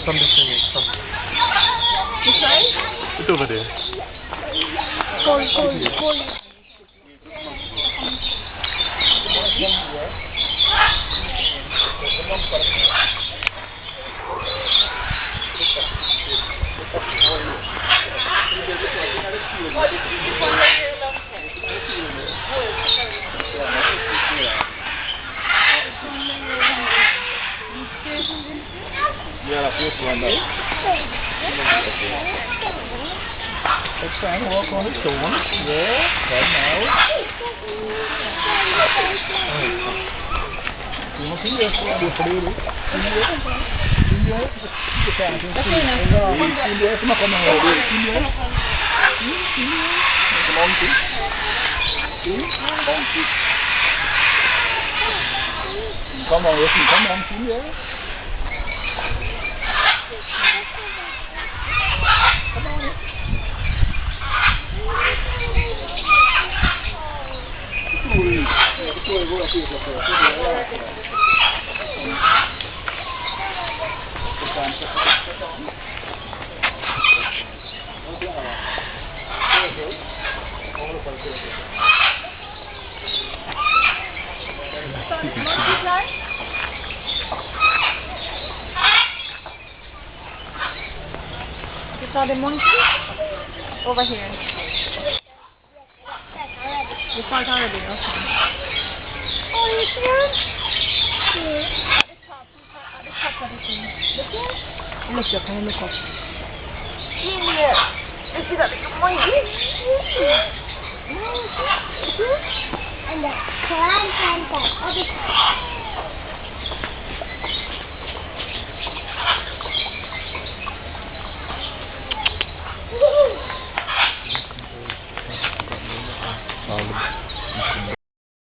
Come this way, come. This side? It's over there. Cold. Yeah, that's this one. Let's try and walk on the stone. Yeah, right now. You want to see this? You want to see this? Come on, listen, come on, see there. Come on. You saw the monkey? Over here. You saw it already, okay. Oh, you see it? Yeah. At the top of the thing. Look here? Look up, can you look up? Yeah. You see that little monkey? And the climb on the other side.